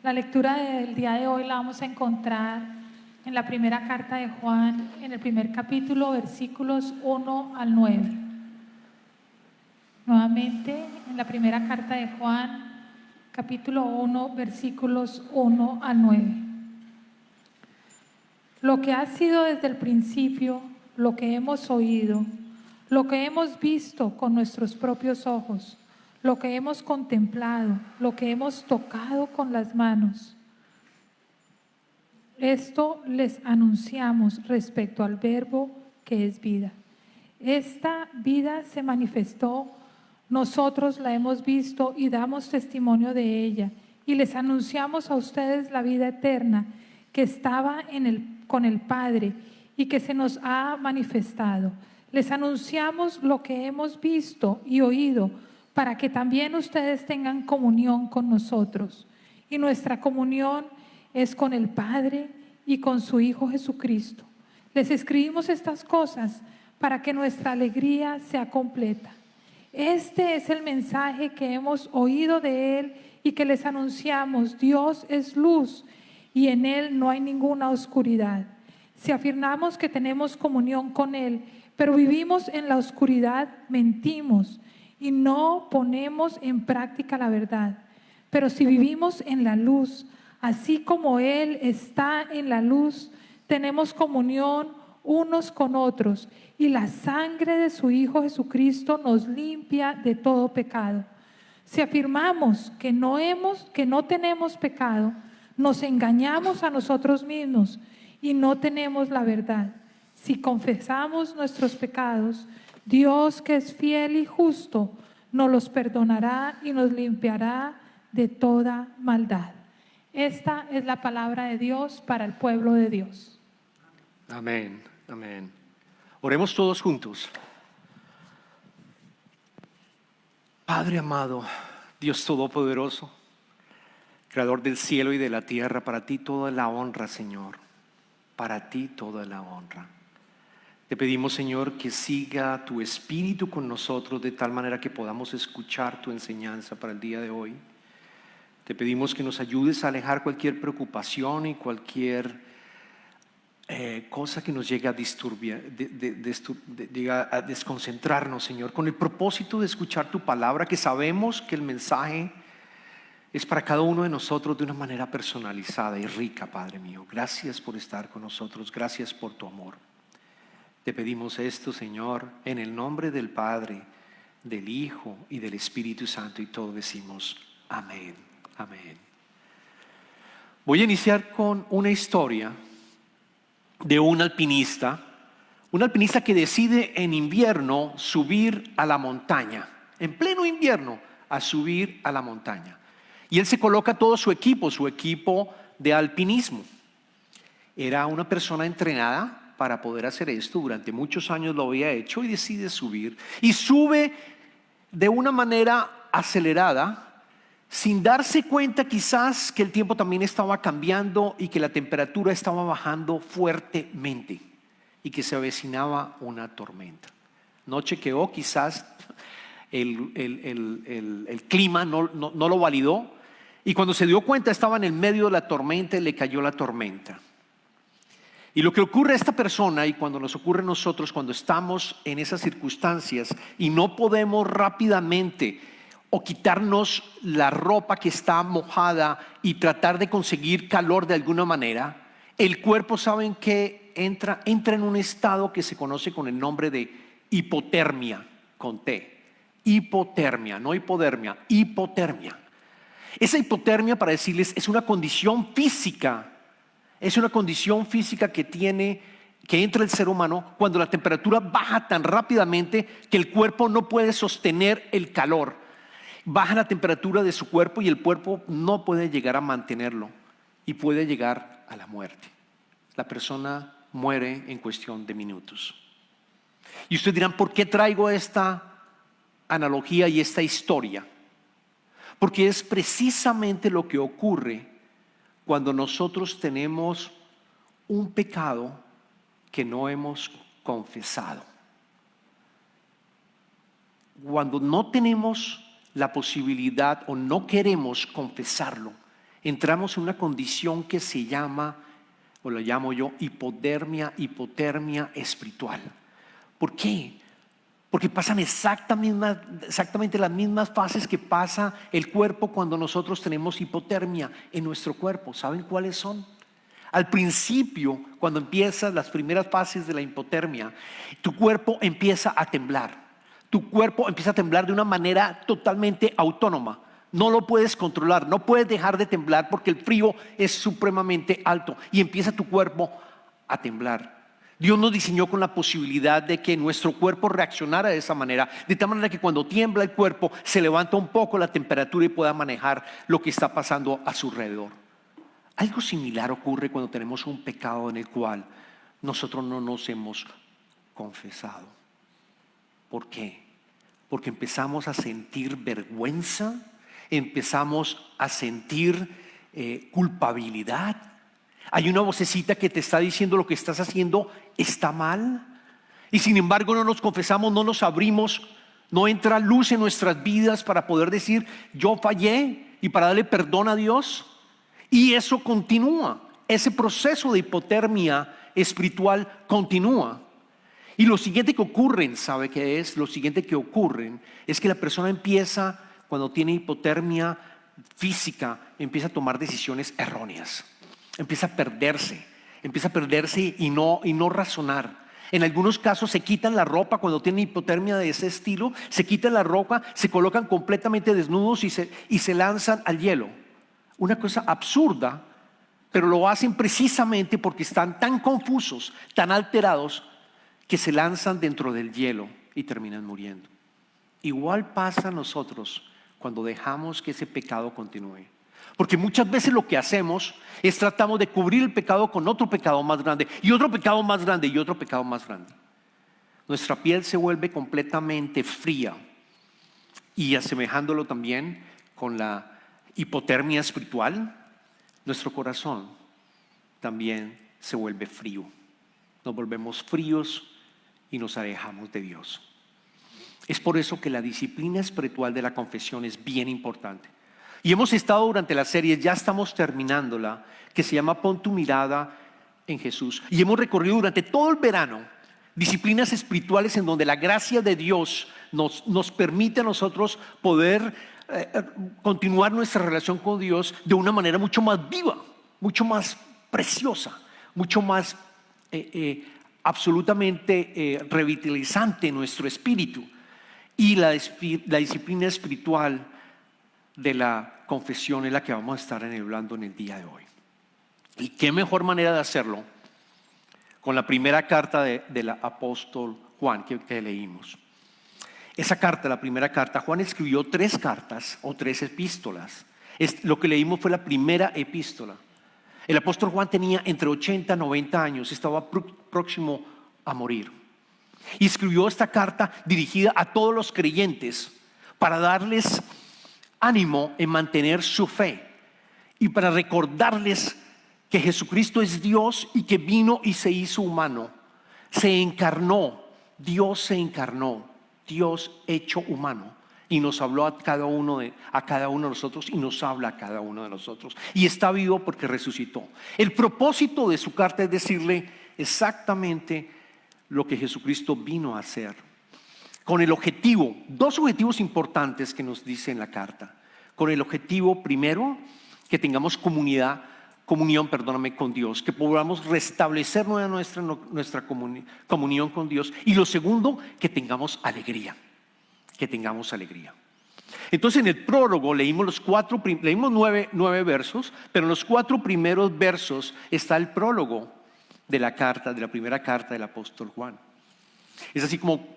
La lectura del día de hoy la vamos a encontrar en la primera carta de Juan, en el primer capítulo, versículos 1 al 9. Nuevamente, en la primera carta de Juan, capítulo 1, versículos 1 al 9. Lo que ha sido desde el principio, lo que hemos oído, lo que hemos visto con nuestros propios ojos, lo que hemos contemplado, lo que hemos tocado con las manos. Esto les anunciamos respecto al Verbo que es vida. Esta vida se manifestó, nosotros la hemos visto y damos testimonio de ella, y les anunciamos a ustedes la vida eterna que estaba con el Padre y que se nos ha manifestado. Les anunciamos lo que hemos visto y oído, para que también ustedes tengan comunión con nosotros. Y nuestra comunión es con el Padre y con su Hijo Jesucristo. Les escribimos estas cosas para que nuestra alegría sea completa. Este es el mensaje que hemos oído de Él y que les anunciamos: Dios es luz y en Él no hay ninguna oscuridad. Si afirmamos que tenemos comunión con Él, pero vivimos en la oscuridad, mentimos y no ponemos en práctica la verdad. Pero si vivimos en la luz, así como Él está en la luz, tenemos comunión unos con otros, y la sangre de su Hijo Jesucristo nos limpia de todo pecado. Si afirmamos que no tenemos pecado, nos engañamos a nosotros mismos y no tenemos la verdad. Si confesamos nuestros pecados, Dios, que es fiel y justo, nos los perdonará y nos limpiará de toda maldad. Esta es la palabra de Dios para el pueblo de Dios. Amén, amén. Oremos todos juntos. Padre amado, Dios Todopoderoso, Creador del cielo y de la tierra, para ti toda la honra, Señor. Para ti toda la honra. Te pedimos, Señor, que siga tu Espíritu con nosotros de tal manera que podamos escuchar tu enseñanza para el día de hoy. Te pedimos que nos ayudes a alejar cualquier preocupación y cualquier cosa que nos llegue a disturbiar, a desconcentrarnos, Señor, con el propósito de escuchar tu palabra, que sabemos que el mensaje es para cada uno de nosotros de una manera personalizada y rica, Padre mío. Gracias por estar con nosotros, gracias por tu amor. Te pedimos esto, Señor, en el nombre del Padre, del Hijo y del Espíritu Santo, y todos decimos amén, amén. Voy a iniciar con una historia de un alpinista que decide en invierno subir a la montaña, en pleno invierno, a subir a la montaña. Y él se coloca todo su equipo de alpinismo. Era una persona entrenada para poder hacer esto, durante muchos años lo había hecho, y decide subir. Y sube de una manera acelerada, sin darse cuenta quizás que el tiempo también estaba cambiando y que la temperatura estaba bajando fuertemente y que se avecinaba una tormenta. No chequeó quizás el clima, no lo validó, y cuando se dio cuenta estaba en el medio de la tormenta y le cayó la tormenta. Y lo que ocurre a esta persona, y cuando nos ocurre a nosotros, cuando estamos en esas circunstancias y no podemos rápidamente o quitarnos la ropa que está mojada y tratar de conseguir calor de alguna manera, el cuerpo, saben que entra en un estado que se conoce con el nombre de hipotermia, con T. Hipotermia, no hipodermia, hipotermia. Esa hipotermia, para decirles, es una condición física. Es una condición física que entra el ser humano cuando la temperatura baja tan rápidamente que el cuerpo no puede sostener el calor. Baja la temperatura de su cuerpo y el cuerpo no puede llegar a mantenerlo y puede llegar a la muerte. La persona muere en cuestión de minutos. Y ustedes dirán, ¿por qué traigo esta analogía y esta historia? Porque es precisamente lo que ocurre cuando nosotros tenemos un pecado que no hemos confesado. Cuando no tenemos la posibilidad o no queremos confesarlo, entramos en una condición que se llama, o lo llamo yo, hipotermia espiritual. ¿Por qué? Porque pasan exactamente las mismas fases que pasa el cuerpo cuando nosotros tenemos hipotermia en nuestro cuerpo. ¿Saben cuáles son? Al principio, cuando empiezas las primeras fases de la hipotermia, tu cuerpo empieza a temblar. Tu cuerpo empieza a temblar de una manera totalmente autónoma. No lo puedes controlar, no puedes dejar de temblar porque el frío es supremamente alto y empieza tu cuerpo a temblar. Dios nos diseñó con la posibilidad de que nuestro cuerpo reaccionara de esa manera, de tal manera que cuando tiembla el cuerpo se levanta un poco la temperatura y pueda manejar lo que está pasando a su alrededor. Algo similar ocurre cuando tenemos un pecado en el cual nosotros no nos hemos confesado. ¿Por qué? Porque empezamos a sentir vergüenza, empezamos a sentir culpabilidad. Hay una vocecita que te está diciendo lo que estás haciendo está mal. Y sin embargo no nos confesamos, no nos abrimos, no entra luz en nuestras vidas para poder decir yo fallé y para darle perdón a Dios. Y eso continúa, ese proceso de hipotermia espiritual continúa. Y lo siguiente que ocurre, ¿sabe qué es? Lo siguiente que ocurre es que la persona empieza, cuando tiene hipotermia física, empieza a tomar decisiones erróneas. Empieza a perderse y no razonar. En algunos casos se quitan la ropa cuando tienen hipotermia de ese estilo, se quitan la ropa, se colocan completamente desnudos y se lanzan al hielo. Una cosa absurda, pero lo hacen precisamente porque están tan confusos, tan alterados, que se lanzan dentro del hielo y terminan muriendo. Igual pasa a nosotros cuando dejamos que ese pecado continúe. Porque muchas veces lo que hacemos es tratamos de cubrir el pecado con otro pecado más grande y otro pecado más grande y otro pecado más grande. Nuestra piel se vuelve completamente fría y asemejándolo también con la hipotermia espiritual, nuestro corazón también se vuelve frío. Nos volvemos fríos y nos alejamos de Dios. Es por eso que la disciplina espiritual de la confesión es bien importante. Y hemos estado durante la serie, ya estamos terminándola, que se llama Pon tu mirada en Jesús. Y hemos recorrido durante todo el verano disciplinas espirituales en donde la gracia de Dios nos permite a nosotros poder continuar nuestra relación con Dios de una manera mucho más viva, mucho más preciosa, mucho más absolutamente revitalizante en nuestro espíritu. Y la disciplina espiritual de la confesión es la que vamos a estar hablando en el día de hoy. Y qué mejor manera de hacerlo con la primera carta del apóstol Juan que leímos. Esa carta, la primera carta, Juan escribió 3 cartas o 3 epístolas. Lo que leímos fue la primera epístola. El apóstol Juan tenía entre 80 y 90 años, estaba próximo a morir. Y escribió esta carta dirigida a todos los creyentes para darles ánimo en mantener su fe y para recordarles que Jesucristo es Dios y que vino y se hizo humano, se encarnó, Dios se encarnó, Dios hecho humano, y nos habló a cada uno de nosotros y nos habla a cada uno de nosotros y está vivo porque resucitó. El propósito de su carta es decirle exactamente lo que Jesucristo vino a hacer, con el objetivo, 2 objetivos importantes que nos dice en la carta. Con el objetivo primero, que tengamos comunión con Dios, que podamos restablecer nuestra comunión con Dios. Y lo segundo, que tengamos alegría. Entonces en el prólogo leímos 9 versos, pero en los 4 primeros versos está el prólogo de la primera carta del apóstol Juan. Es así como,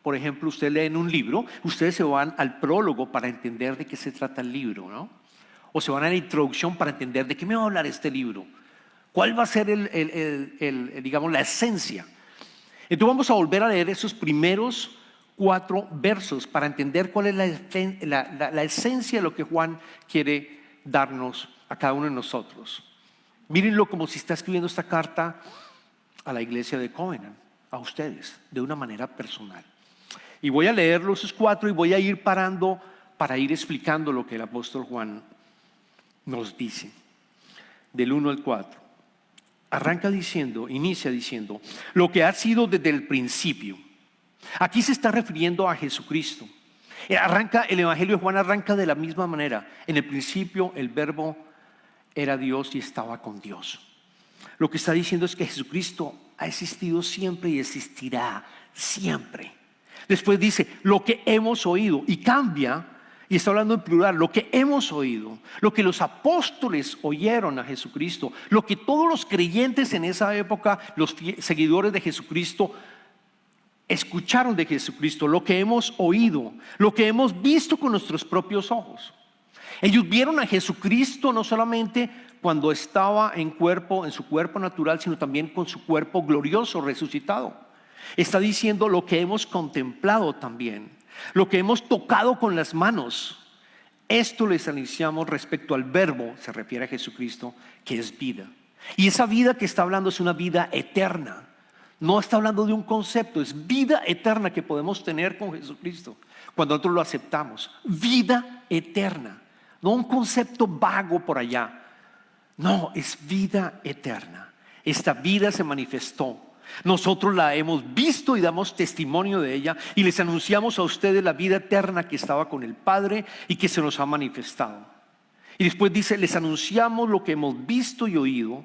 por ejemplo, usted lee en un libro, ustedes se van al prólogo para entender de qué se trata el libro, ¿no? O se van a la introducción para entender de qué me va a hablar este libro. ¿Cuál va a ser digamos, la esencia? Entonces vamos a volver a leer esos primeros 4 versos para entender cuál es la esencia de lo que Juan quiere darnos a cada uno de nosotros. Mírenlo como si está escribiendo esta carta a la iglesia de Covenant, a ustedes, de una manera personal. Y voy a leerlos esos 4 y voy a ir parando para ir explicando lo que el apóstol Juan nos dice, del 1 al 4, inicia diciendo, lo que ha sido desde el principio. Aquí se está refiriendo a Jesucristo. El Evangelio de Juan arranca de la misma manera. En el principio el Verbo era Dios y estaba con Dios. Lo que está diciendo es que Jesucristo ha existido siempre y existirá siempre. Después dice, lo que hemos oído, y cambia, y está hablando en plural, lo que hemos oído, lo que los apóstoles oyeron a Jesucristo, lo que todos los creyentes en esa época, los seguidores de Jesucristo, escucharon de Jesucristo, lo que hemos oído, lo que hemos visto con nuestros propios ojos. Ellos vieron a Jesucristo no solamente cuando estaba en su cuerpo natural, sino también con su cuerpo glorioso, resucitado. Está diciendo lo que hemos contemplado también, lo que hemos tocado con las manos. Esto les anunciamos respecto al Verbo, se refiere a Jesucristo, que es vida. Y esa vida que está hablando es una vida eterna. No está hablando de un concepto, es vida eterna que podemos tener con Jesucristo cuando nosotros lo aceptamos. Vida eterna, no un concepto vago por allá. No, es vida eterna. Esta vida se manifestó. Nosotros la hemos visto y damos testimonio de ella y les anunciamos a ustedes la vida eterna que estaba con el Padre y que se nos ha manifestado. Y después dice, les anunciamos lo que hemos visto y oído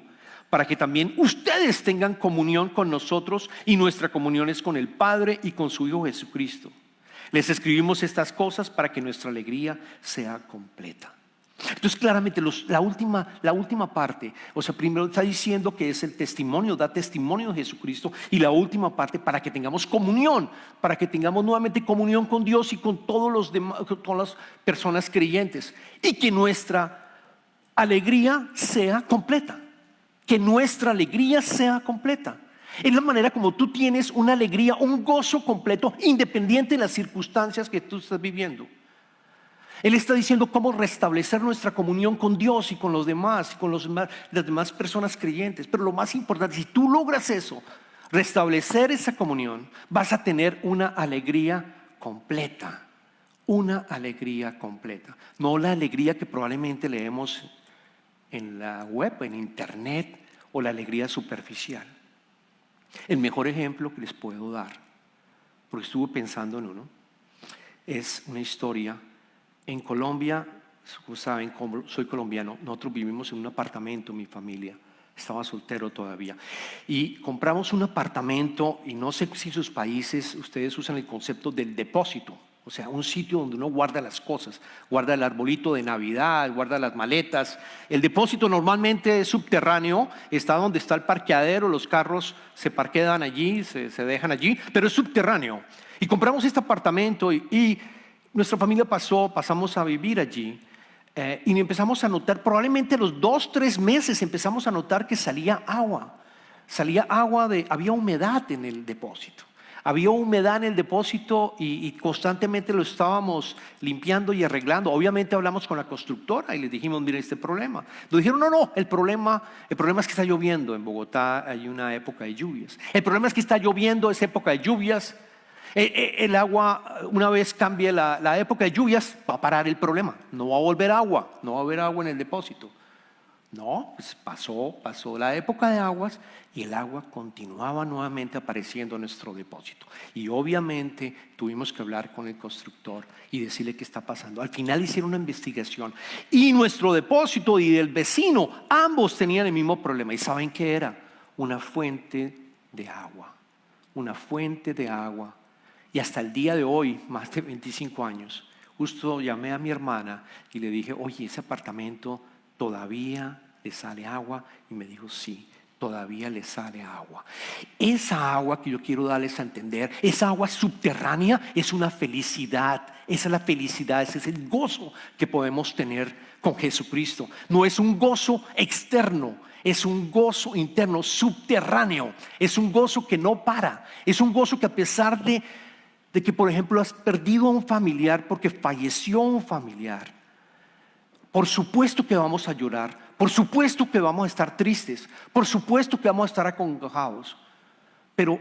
para que también ustedes tengan comunión con nosotros, y nuestra comunión es con el Padre y con su Hijo Jesucristo. Les escribimos estas cosas para que nuestra alegría sea completa. Entonces claramente la última parte, o sea, primero está diciendo que es el testimonio, da testimonio de Jesucristo, y la última parte para que tengamos comunión, para que tengamos nuevamente comunión con Dios y con todos los demás, con todas las personas creyentes, y que nuestra alegría sea completa. Que nuestra alegría sea completa. Es la manera como tú tienes una alegría, un gozo completo, independiente de las circunstancias que tú estás viviendo. Él está diciendo cómo restablecer nuestra comunión con Dios y con los demás, y con las demás personas creyentes. Pero lo más importante, si tú logras eso, restablecer esa comunión, vas a tener una alegría completa. Una alegría completa. No la alegría que probablemente leemos en la web, en internet, o la alegría superficial. El mejor ejemplo que les puedo dar, porque estuve pensando en uno, es una historia en Colombia. Como saben, soy colombiano, nosotros vivimos en un apartamento, mi familia, estaba soltero todavía, y compramos un apartamento, y no sé si en sus países ustedes usan el concepto del depósito. O sea, un sitio donde uno guarda las cosas, guarda el arbolito de Navidad, guarda las maletas. El depósito normalmente es subterráneo, está donde está el parqueadero, los carros se parquean allí, se dejan allí, pero es subterráneo. Y compramos este apartamento y nuestra familia pasamos a vivir allí, y empezamos a notar, probablemente los 2-3 meses empezamos a notar que salía agua, había humedad en el depósito. Había humedad en el depósito y constantemente lo estábamos limpiando y arreglando. Obviamente hablamos con la constructora y les dijimos, mira este problema. Nos dijeron, no, el problema es que está lloviendo. En Bogotá hay una época de lluvias. El problema es que está lloviendo, es época de lluvias. El agua, una vez cambie la época de lluvias, va a parar el problema. No va a volver agua, no va a haber agua en el depósito. No, pues pasó la época de aguas y el agua continuaba nuevamente apareciendo en nuestro depósito. Y obviamente tuvimos que hablar con el constructor y decirle qué está pasando. Al final hicieron una investigación y nuestro depósito y el vecino, ambos tenían el mismo problema. ¿Y saben qué era? Una fuente de agua. Una fuente de agua. Y hasta el día de hoy, más de 25 años, justo llamé a mi hermana y le dije, oye, ese apartamento ¿todavía le sale agua? Y me dijo, sí, todavía le sale agua. Esa agua que yo quiero darles a entender, esa agua subterránea es una felicidad. Esa es la felicidad, ese es el gozo que podemos tener con Jesucristo. No es un gozo externo, es un gozo interno, subterráneo. Es un gozo que no para. Es un gozo que a pesar de que, por ejemplo, has perdido a un familiar porque falleció un familiar, por supuesto que vamos a llorar, por supuesto que vamos a estar tristes, por supuesto que vamos a estar acongojados, pero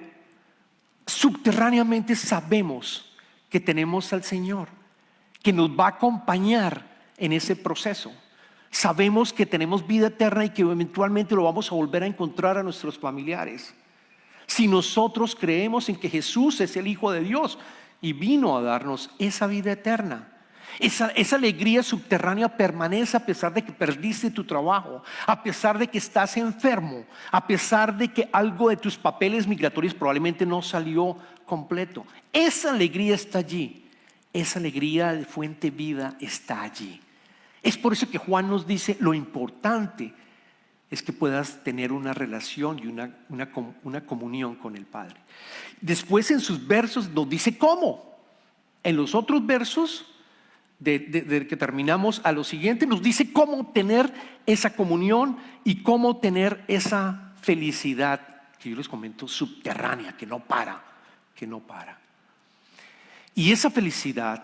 subterráneamente sabemos que tenemos al Señor, que nos va a acompañar en ese proceso. Sabemos que tenemos vida eterna y que eventualmente lo vamos a volver a encontrar a nuestros familiares. Si nosotros creemos en que Jesús es el Hijo de Dios y vino a darnos esa vida eterna. Esa alegría subterránea permanece a pesar de que perdiste tu trabajo, a pesar de que estás enfermo, a pesar de que algo de tus papeles migratorios probablemente no salió completo. Esa alegría está allí. Esa alegría de fuente vida está allí. Es por eso que Juan nos dice: lo importante es que puedas tener una relación y una comunión con el Padre. Después en sus versos nos dice cómo. En los otros versos de que terminamos a lo siguiente, nos dice cómo tener esa comunión y cómo tener esa felicidad que yo les comento, subterránea, que no para. Y esa felicidad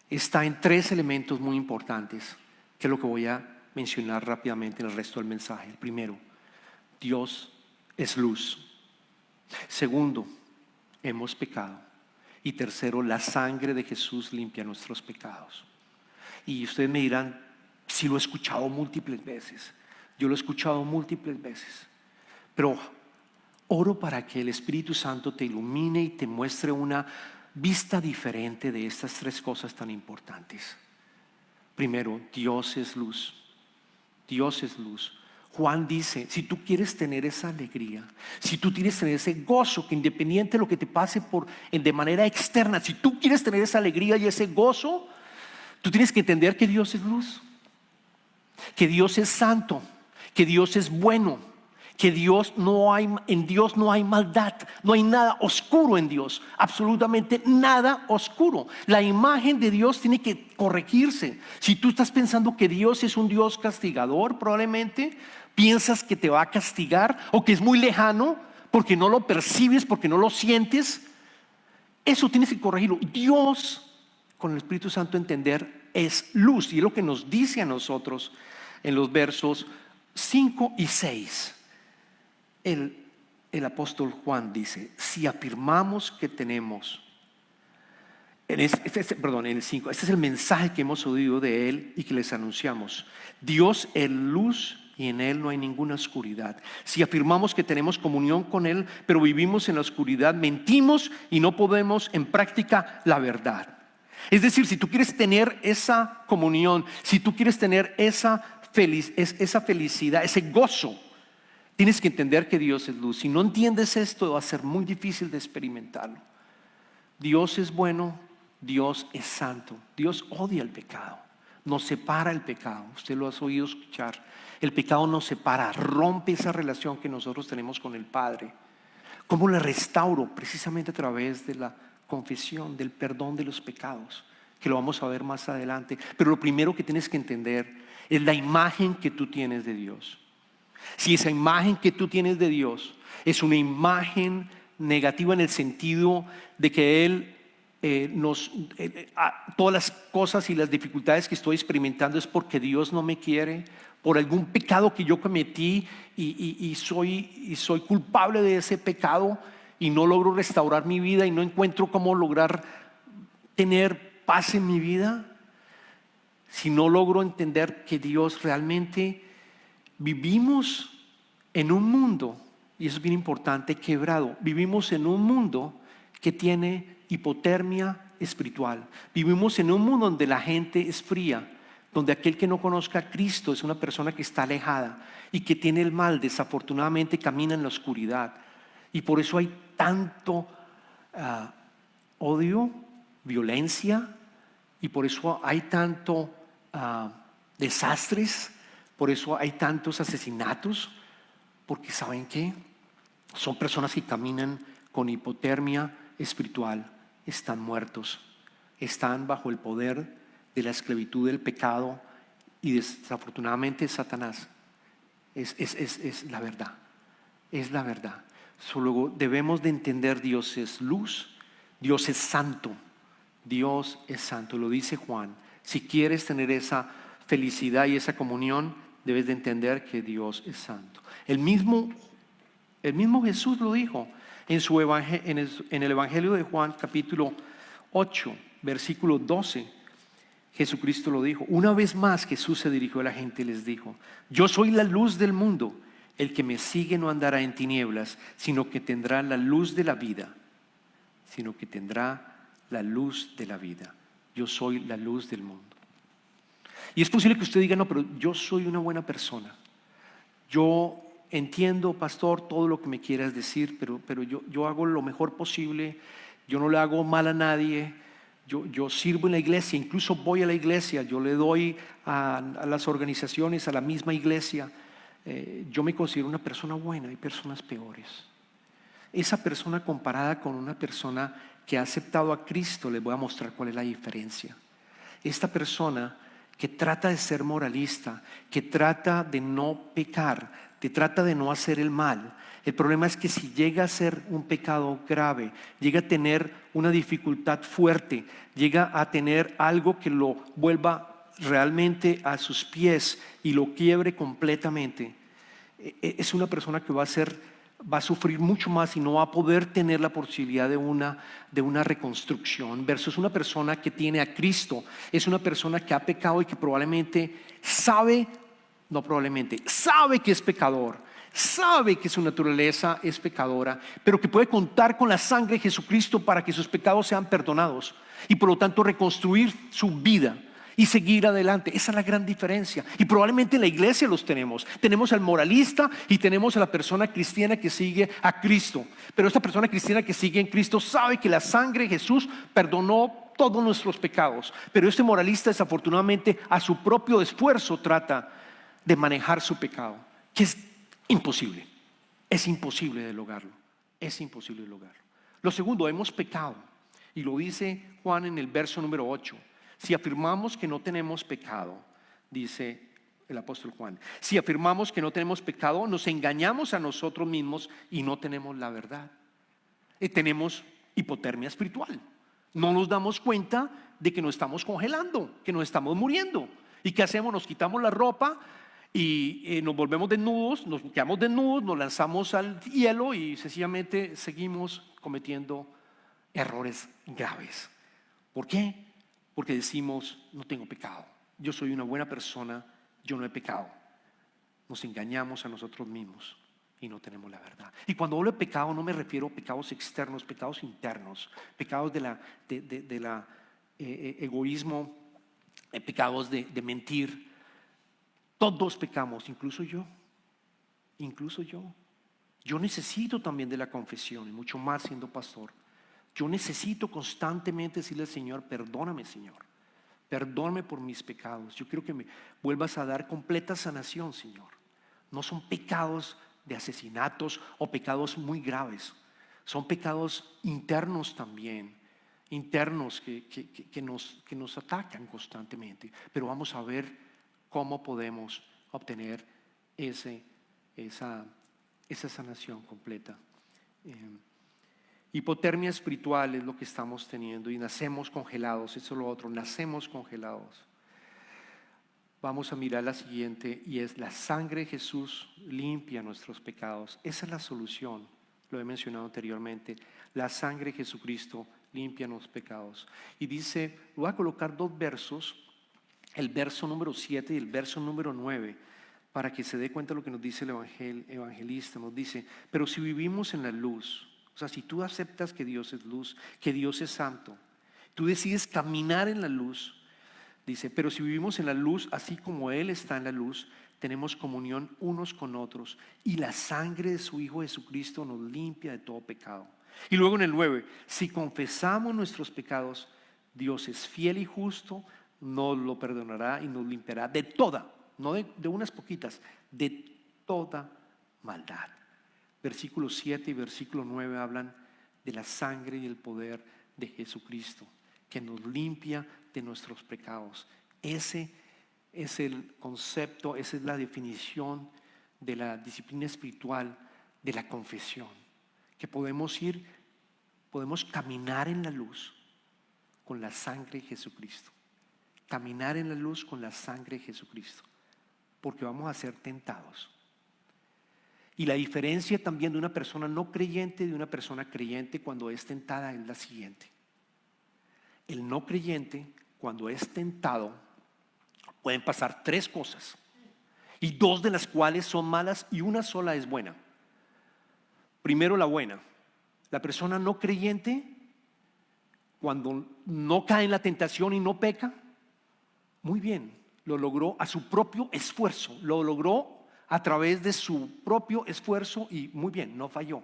está en tres elementos muy importantes, que es lo que voy a mencionar rápidamente en el resto del mensaje. El primero, Dios es luz. Segundo, hemos pecado. Y tercero, la sangre de Jesús limpia nuestros pecados. Y ustedes me dirán: si lo he escuchado múltiples veces. Yo lo he escuchado múltiples veces. Pero oro para que el Espíritu Santo te ilumine y te muestre una vista diferente de estas tres cosas tan importantes. Primero, Dios es luz. Dios es luz. Juan dice: si tú quieres tener esa alegría, si tú quieres tener ese gozo, que independiente de lo que te pase de manera externa, si tú quieres tener esa alegría y ese gozo, tú tienes que entender que Dios es luz, que Dios es santo, que Dios es bueno, que en Dios no hay maldad, no hay nada oscuro en Dios, absolutamente nada oscuro. La imagen de Dios tiene que corregirse. Si tú estás pensando que Dios es un Dios castigador, probablemente piensas que te va a castigar o que es muy lejano porque no lo percibes, porque no lo sientes. Eso tienes que corregirlo. Dios, con el Espíritu Santo, entender, es luz, y es lo que nos dice a nosotros en los versos 5 y 6. El apóstol Juan dice: si afirmamos que tenemos, en el 5, este es el mensaje que hemos oído de él y que les anunciamos: Dios es luz y en él no hay ninguna oscuridad. Si afirmamos que tenemos comunión con él, pero vivimos en la oscuridad, mentimos y no ponemos en práctica la verdad. Es decir, si tú quieres tener esa comunión, si tú quieres tener esa felicidad, ese gozo, tienes que entender que Dios es luz. Si no entiendes esto, va a ser muy difícil de experimentarlo. Dios es bueno, Dios es santo. Dios odia el pecado, nos separa el pecado. Usted lo has oído escuchar. El pecado nos separa, rompe esa relación que nosotros tenemos con el Padre. ¿Cómo la restauro? Precisamente a través de la confesión, del perdón de los pecados, que lo vamos a ver más adelante. Pero lo primero que tienes que entender es la imagen que tú tienes de Dios. Si esa imagen que tú tienes de Dios es una imagen negativa en el sentido de que Él todas las cosas y las dificultades que estoy experimentando es porque Dios no me quiere, por algún pecado que yo cometí y soy culpable de ese pecado y no logro restaurar mi vida y no encuentro cómo lograr tener paz en mi vida, si no logro entender que Dios realmente, vivimos en un mundo, y eso es bien importante, quebrado. Vivimos en un mundo que tiene hipotermia espiritual. Vivimos en un mundo donde la gente es fría, donde aquel que no conozca a Cristo es una persona que está alejada y que tiene el mal, desafortunadamente camina en la oscuridad. Y por eso hay tanto odio, violencia, y por eso hay tanto desastres. Por eso hay tantos asesinatos, porque ¿saben qué? Son personas que caminan con hipotermia espiritual, están muertos, están bajo el poder de la esclavitud del pecado y desafortunadamente Satanás. Es la verdad, es la verdad. Luego debemos de entender: Dios es luz, Dios es santo, Dios es santo, lo dice Juan. Si quieres tener esa felicidad y esa comunión, debes de entender que Dios es santo. El mismo Jesús lo dijo en el Evangelio de Juan, capítulo 8, versículo 12. Jesucristo lo dijo. Una vez más Jesús se dirigió a la gente y les dijo: yo soy la luz del mundo. El que me sigue no andará en tinieblas, sino que tendrá la luz de la vida. Sino que tendrá la luz de la vida. Yo soy la luz del mundo. Y es posible que usted diga: no, pero yo soy una buena persona. Yo entiendo, pastor, todo lo que me quieras decir, pero yo hago lo mejor posible. Yo no le hago mal a nadie. Yo sirvo en la iglesia, incluso voy a la iglesia. Yo le doy a las organizaciones, a la misma iglesia. Yo me considero una persona buena. Hay personas peores. Esa persona comparada con una persona que ha aceptado a Cristo, les voy a mostrar cuál es la diferencia. Esta persona que trata de ser moralista, que trata de no pecar, que trata de no hacer el mal, el problema es que si llega a ser un pecado grave, llega a tener una dificultad fuerte, llega a tener algo que lo vuelva realmente a sus pies y lo quiebre completamente, es una persona que va a sufrir mucho más y no va a poder tener la posibilidad de una reconstrucción, versus una persona que tiene a Cristo. Es una persona que ha pecado y que sabe que es pecador, sabe que su naturaleza es pecadora, pero que puede contar con la sangre de Jesucristo para que sus pecados sean perdonados y por lo tanto reconstruir su vida y seguir adelante. Esa es la gran diferencia. Y probablemente en la iglesia los tenemos. Tenemos al moralista y tenemos a la persona cristiana que sigue a Cristo. Pero esta persona cristiana que sigue en Cristo sabe que la sangre de Jesús perdonó todos nuestros pecados. Pero este moralista, desafortunadamente, a su propio esfuerzo trata de manejar su pecado, que es imposible. Es imposible de lograrlo. Es imposible de lograrlo. Lo segundo, hemos pecado. Y lo dice Juan en el verso número 8. Si afirmamos que no tenemos pecado, dice el apóstol Juan, si afirmamos que no tenemos pecado, nos engañamos a nosotros mismos y no tenemos la verdad. Tenemos hipotermia espiritual. No nos damos cuenta de que nos estamos congelando, que nos estamos muriendo. ¿Y qué hacemos? Nos quitamos la ropa y nos volvemos desnudos, nos quedamos desnudos, nos lanzamos al hielo y sencillamente seguimos cometiendo errores graves. ¿Por qué? Porque decimos: no tengo pecado, yo soy una buena persona, yo no he pecado. Nos engañamos a nosotros mismos y no tenemos la verdad. Y cuando hablo de pecado no me refiero a pecados externos, pecados internos, pecados de egoísmo, pecados de mentir. Todos pecamos, incluso yo. Yo necesito también de la confesión, y mucho más siendo pastor. Yo necesito constantemente decirle al Señor: perdóname, Señor, perdóname por mis pecados. Yo quiero que me vuelvas a dar completa sanación, Señor. No son pecados de asesinatos o pecados muy graves, son pecados internos también, internos que nos atacan constantemente. Pero vamos a ver cómo podemos obtener esa sanación completa. Hipotermia espiritual es lo que estamos teniendo y nacemos congelados. Eso es lo otro, nacemos congelados. Vamos a mirar la siguiente, y es: la sangre de Jesús limpia nuestros pecados. Esa es la solución, lo he mencionado anteriormente. La sangre de Jesucristo limpia los pecados. Y dice, voy a colocar dos versos, el verso número 7 y el verso número 9, para que se dé cuenta de lo que nos dice el evangelista. Nos dice: pero si vivimos en la luz, o sea, si tú aceptas que Dios es luz, que Dios es santo, tú decides caminar en la luz. Dice: pero si vivimos en la luz, así como Él está en la luz, tenemos comunión unos con otros, y la sangre de su Hijo Jesucristo nos limpia de todo pecado. Y luego en el 9, si confesamos nuestros pecados, Dios es fiel y justo, nos lo perdonará y nos limpiará de toda, no de unas poquitas, de toda maldad. Versículo 7 y versículo 9 hablan de la sangre y el poder de Jesucristo, que nos limpia de nuestros pecados. Ese es el concepto, esa es la definición de la disciplina espiritual de la confesión, que podemos caminar en la luz con la sangre de Jesucristo. Caminar en la luz con la sangre de Jesucristo, porque vamos a ser tentados. Y la diferencia también de una persona no creyente de una persona creyente cuando es tentada es la siguiente: el no creyente, cuando es tentado, pueden pasar tres cosas, y dos de las cuales son malas y una sola es buena. Primero, la buena. La persona no creyente, cuando no cae en la tentación y no peca, muy bien, lo logró a su propio esfuerzo, lo logró a través de su propio esfuerzo y muy bien, no falló.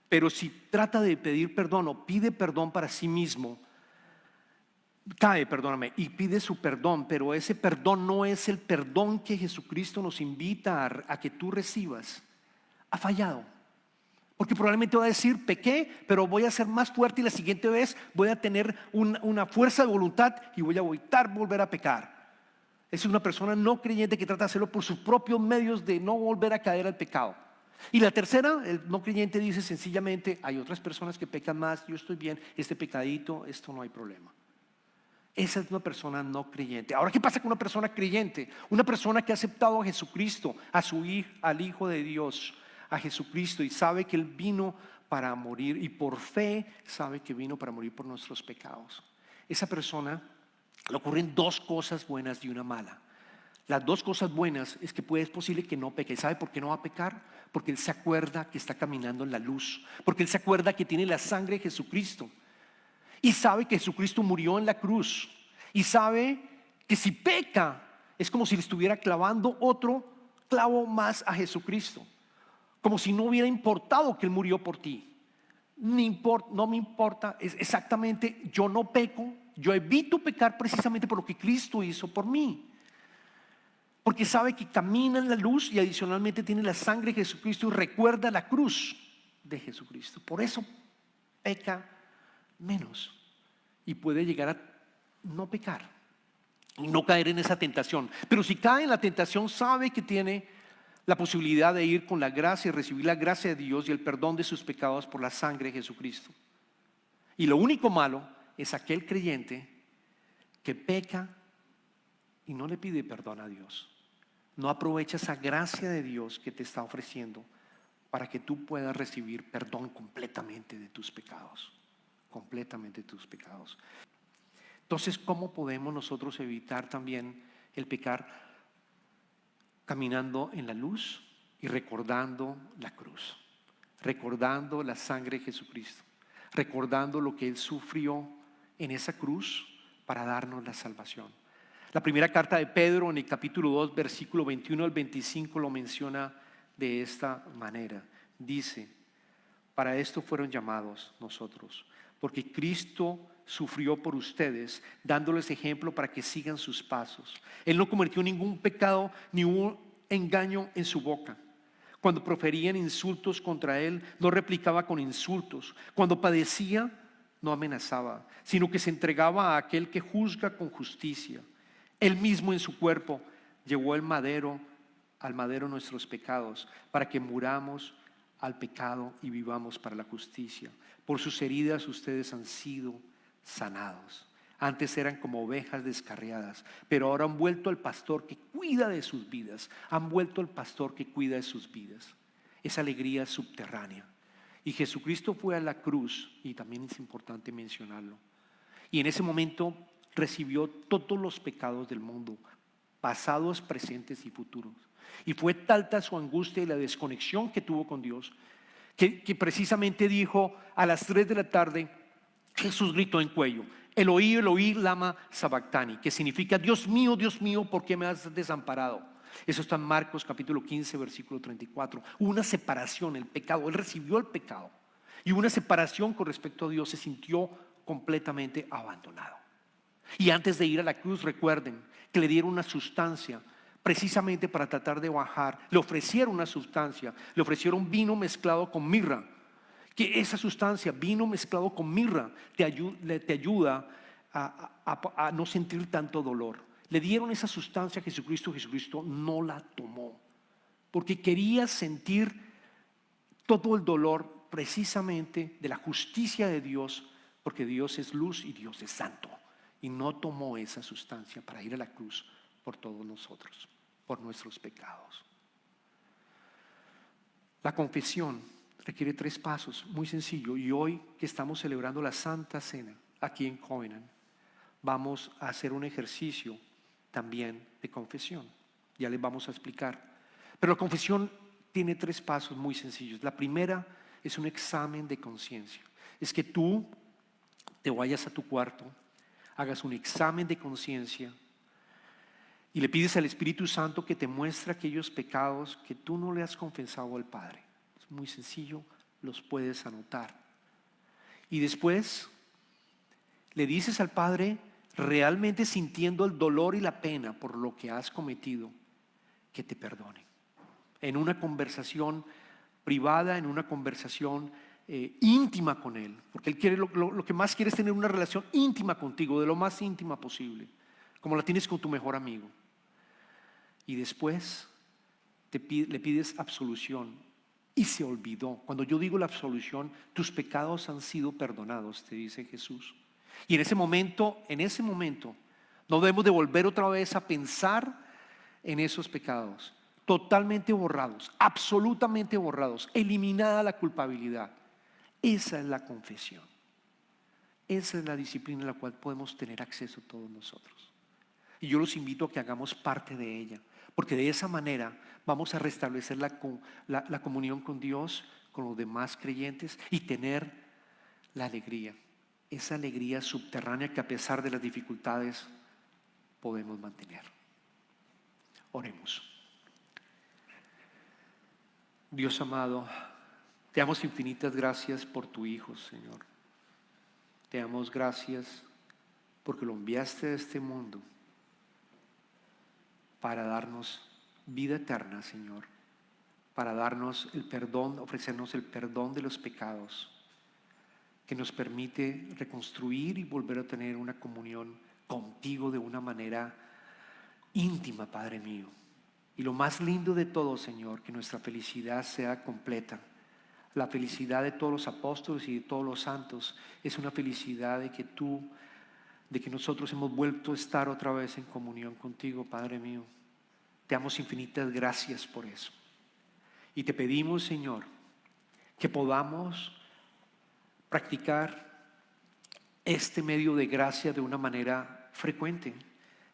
Pero si trata de pedir perdón o pide perdón para sí mismo, y pide su perdón, pero ese perdón no es el perdón que Jesucristo nos invita a que tú recibas, ha fallado. Porque probablemente va a decir, pequé, pero voy a ser más fuerte y la siguiente vez voy a tener una fuerza de voluntad y voy a evitar volver a pecar. Es una persona no creyente que trata de hacerlo por sus propios medios de no volver a caer al pecado. Y la tercera, el no creyente dice sencillamente, hay otras personas que pecan más, yo estoy bien, este pecadito, esto no hay problema. Esa es una persona no creyente. Ahora, ¿qué pasa con una persona creyente? Una persona que ha aceptado a Jesucristo, al Hijo de Dios, a Jesucristo, y sabe que Él vino para morir, y por fe sabe que vino para morir por nuestros pecados. Esa persona le ocurren dos cosas buenas y una mala. Las dos cosas buenas es que es posible que no peque. ¿Sabe por qué no va a pecar? Porque él se acuerda que está caminando en la luz, porque él se acuerda que tiene la sangre de Jesucristo, y sabe que Jesucristo murió en la cruz, y sabe que si peca es como si le estuviera clavando otro clavo más a Jesucristo, como si no hubiera importado que Él murió por ti. No me importa, es exactamente, yo no peco, yo evito pecar precisamente por lo que Cristo hizo por mí, porque sabe que camina en la luz y adicionalmente tiene la sangre de Jesucristo y recuerda la cruz de Jesucristo. Por eso peca menos y puede llegar a no pecar y no caer en esa tentación. Pero si cae en la tentación, sabe que tiene la posibilidad de ir con la gracia y recibir la gracia de Dios y el perdón de sus pecados por la sangre de Jesucristo. Y lo único malo es aquel creyente que peca y no le pide perdón a Dios, no aprovecha esa gracia de Dios que te está ofreciendo para que tú puedas recibir perdón completamente de tus pecados, completamente de tus pecados. Entonces, ¿cómo podemos nosotros evitar también el pecar? Caminando en la luz y recordando la cruz, recordando la sangre de Jesucristo, recordando lo que Él sufrió en esa cruz para darnos la salvación. La primera carta de Pedro, en el capítulo 2, versículo 21 al 25, lo menciona de esta manera. Dice: para esto fueron llamados nosotros, porque Cristo sufrió por ustedes, dándoles ejemplo para que sigan sus pasos. Él no cometió ningún pecado ni un engaño en su boca. Cuando proferían insultos contra él, no replicaba con insultos. Cuando padecía, no amenazaba, sino que se entregaba a aquel que juzga con justicia. Él mismo en su cuerpo llevó al madero nuestros pecados, para que muramos al pecado y vivamos para la justicia. Por sus heridas ustedes han sido sanados. Antes eran como ovejas descarriadas, pero ahora han vuelto al pastor que cuida de sus vidas. Han vuelto al pastor que cuida de sus vidas. Esa alegría subterránea. Y Jesucristo fue a la cruz, y también es importante mencionarlo, y en ese momento recibió todos los pecados del mundo, pasados, presentes y futuros. Y fue tanta su angustia y la desconexión que tuvo con Dios, que precisamente dijo a las 3 de la tarde, Jesús gritó en cuello: Eloí, Eloí, lama sabactani, que significa: Dios mío, ¿por qué me has desamparado? Eso está en Marcos capítulo 15, versículo 34. Hubo una separación, el pecado, Él recibió el pecado, y hubo una separación con respecto a Dios, se sintió completamente abandonado. Y antes de ir a la cruz, recuerden que le dieron una sustancia precisamente para tratar de bajar. Le ofrecieron una sustancia, le ofrecieron vino mezclado con mirra, que esa sustancia, vino mezclado con mirra, te ayuda a no sentir tanto dolor. Le dieron esa sustancia a Jesucristo. Jesucristo no la tomó porque quería sentir todo el dolor precisamente de la justicia de Dios, porque Dios es luz y Dios es santo, y no tomó esa sustancia para ir a la cruz por todos nosotros, por nuestros pecados. La confesión requiere 3 pasos, muy sencillo, y hoy que estamos celebrando la Santa Cena aquí en Covenant, vamos a hacer un ejercicio también de confesión. Ya les vamos a explicar. Pero la confesión tiene 3 pasos muy sencillos. La primera es un examen de conciencia. Es que tú te vayas a tu cuarto, hagas un examen de conciencia y le pides al Espíritu Santo que te muestre aquellos pecados que tú no le has confesado al Padre. Es muy sencillo, los puedes anotar. Y después le dices al Padre, realmente sintiendo el dolor y la pena por lo que has cometido, que te perdone. En una conversación privada, en una conversación íntima con Él, porque Él quiere, lo que más quiere es tener una relación íntima contigo, de lo más íntima posible, como la tienes con tu mejor amigo. Y después le pides absolución y se olvidó. Cuando yo digo la absolución, tus pecados han sido perdonados, te dice Jesús. Y en ese momento, no debemos de volver otra vez a pensar en esos pecados. Totalmente borrados, absolutamente borrados, eliminada la culpabilidad. Esa es la confesión. Esa es la disciplina a la cual podemos tener acceso todos nosotros. Y yo los invito a que hagamos parte de ella, porque de esa manera vamos a restablecer la comunión con Dios, con los demás creyentes y tener la alegría. Esa alegría subterránea que a pesar de las dificultades podemos mantener. Oremos. Dios amado, te damos infinitas gracias por tu Hijo, Señor. Te damos gracias porque lo enviaste a este mundo para darnos vida eterna, Señor, para darnos el perdón, ofrecernos el perdón de los pecados, que nos permite reconstruir y volver a tener una comunión contigo de una manera íntima, Padre mío. Y lo más lindo de todo, Señor, que nuestra felicidad sea completa. La felicidad de todos los apóstoles y de todos los santos es una felicidad de que nosotros hemos vuelto a estar otra vez en comunión contigo, Padre mío. Te damos infinitas gracias por eso. Y te pedimos, Señor, que podamos practicar este medio de gracia de una manera frecuente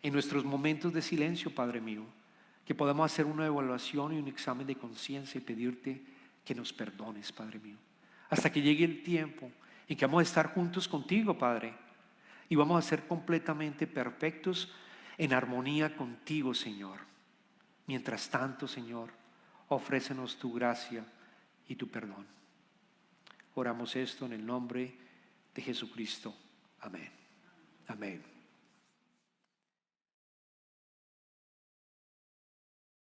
en nuestros momentos de silencio, Padre mío, que podamos hacer una evaluación y un examen de conciencia y pedirte que nos perdones, Padre mío, hasta que llegue el tiempo en que vamos a estar juntos contigo, Padre, y vamos a ser completamente perfectos en armonía contigo, Señor. Mientras tanto, Señor, ofrécenos tu gracia y tu perdón. Oramos esto en el nombre de Jesucristo. Amén. Amén.